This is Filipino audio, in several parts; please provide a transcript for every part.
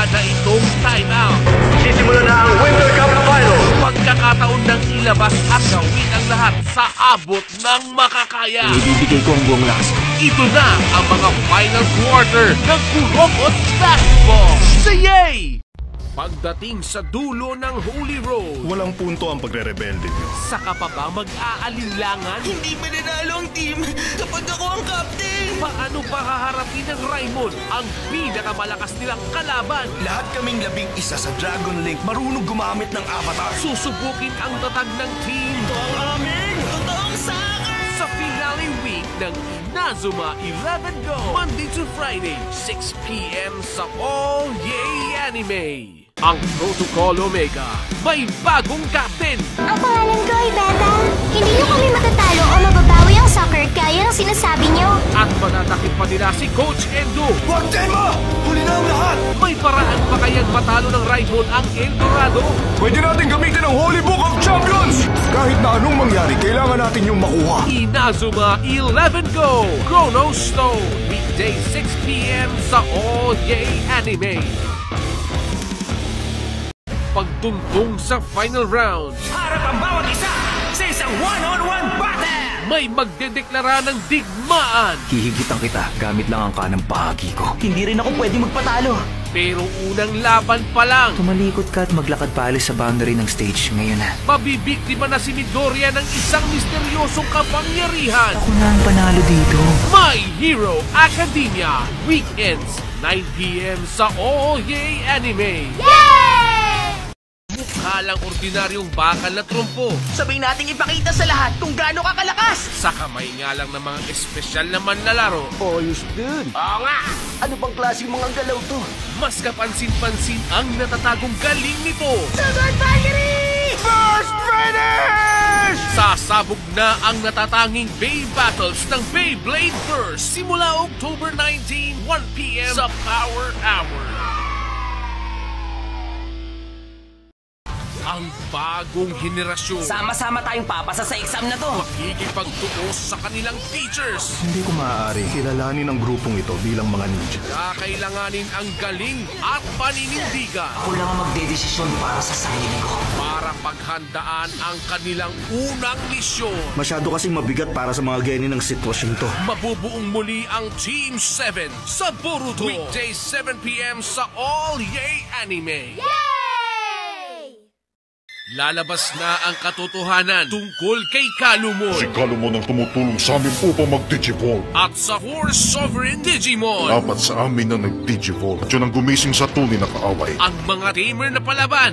na itong timeout. Sisimula na ang Winter Cup Final. Pagkakataon ng ilabas at gawin ang lahat sa abot ng makakaya. Ibibigay ko ang buong lakas ko. Ito na ang mga final quarter ng Kurokot Basketball. Sayay! Pagdating sa dulo ng Holy Road, Walang punto ang pagre-rebelde niyo. saka pa ba mag-aalinlangan? Hindi mananalo ang team kapag ako ang captain! Paano pa haharapin ng Raimon ang pinakamalakas nilang kalaban? Lahat kaming 11 sa Dragon Link marunong gumamit ng avatar. Susubukin ang tatag ng team Ito ang aming totoong soccer! sa finale week ng Inazuma 11 Go. Monday to Friday, 6 p.m. sa All Yay Anime. Ang Protocol Omega may bagong captain. Ang pangalan ko ay Beta. Hindi niyo kami matatalo o mababawi ang soccer kaya ng sinasabi niyo. At matatakip pa nila si Coach Endo. Huwag tema! Huli na ang lahat! May paraan pa kayang matalo ng Raimon ang El Dorado? Pwede natin gamitin ang Holy Book of Champions! Kahit na anong mangyari, kailangan natin yung makuha. Inazuma 11 Go! Chrono Stone! Weekday 6 p.m. sa All Yay Anime. Pagtuntong sa final round, Harap ang bawat isa sa isang one-on-one battle! may magdedeklara ng digmaan. Hihigitan kita gamit lang ang kanang bahagi ko. Hindi rin ako pwede magpatalo. Pero unang laban pa lang, Tumalikod ka at maglakad paalis sa boundary ng stage ngayon na. mabibiktima na si Midoriya ng isang misteryosong kapangyarihan. Ako na ang panalo dito. My Hero Academia, weekends, 9 p.m. sa All Yay Anime. Mukha lang ordinaryong bakal na trumpo. Sabay nating ipakita sa lahat kung gaano ka kalakas! Sa kamay nga lang ng mga espesyal na manlalaro. Ayos din. Oo nga! Ano bang klaseng mga galaw to? Mas kapansin-pansin ang natatagong galing nito. Sunod Valkyrie! First finish! Sasabog na ang natatanging Bay Battles ng Beyblade Burst simula October 19, 1 p.m. sa Power Hour. Ang bagong henerasyon Sama-sama tayong papasa sa exam na to! makikipagtuos sa kanilang teachers. Hindi ko maaari kilalanin ang grupong ito bilang mga ninja. Kakailanganin ang galing at paninindigan Ako lang ang magdedesisyon para sa sarili ko. para paghandaan ang kanilang unang misyon. Masyado kasing mabigat para sa mga geni ng sitwasyon to. Mabubuong muli ang Team 7 sa Boruto. Weekday 7 p.m. sa All Yay Anime. Lalabas na ang katotohanan tungkol kay Kalumon Si Kalumon ang tumutulong sa amin upang mag-Digivolve. at sa Horse Sovereign Digimon. Dapat sa amin na nag-Digivolve at yun ang gumising sa tunay na kaaway. Ang mga tamer na palaban,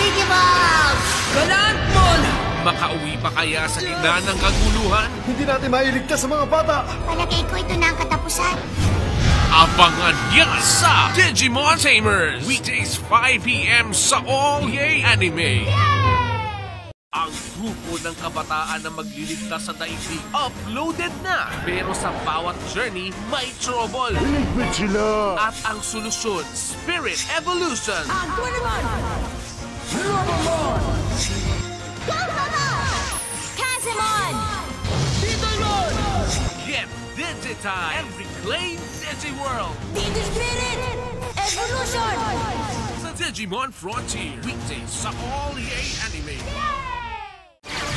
Galantmon! makauwi pa kaya sa gitna ng kaguluhan? Hindi natin mailigtas sa mga bata. Palagay ko ito na ang katapusan. Abangan niya sa Digimon Tamers! Weekdays 5 p.m. sa All Yay Anime. Ang grupo ng kabataan na magliligtas sa daigdig uploaded na. Pero sa bawat journey, may trouble. Ligwit sila. At ang solusyon, Spirit Evolution. Kazemon! Get digitized and reclaim Digiworld Spirit! Evolution! sa Digimon Frontier. Weekdays sa All Yay Anime.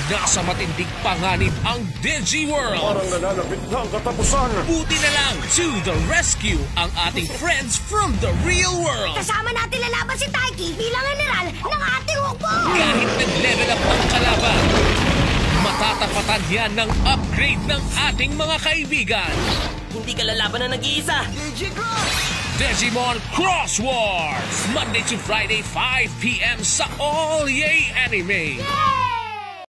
Nasa matinding panganib ang Digiworld. Parang nananapit na ang katapusan. Buti na lang, to the rescue ang ating friends from the real world. Kasama natin lalaban si Taiki bilang general ng ating hukbo! Kahit nag-level up ang kalaban, matatapatan yan ng upgrade ng ating mga kaibigan. Hindi ka lalaban na nag-iisa! Digimon Cross Wars! Monday to Friday, 5 p.m. sa All Yay Anime.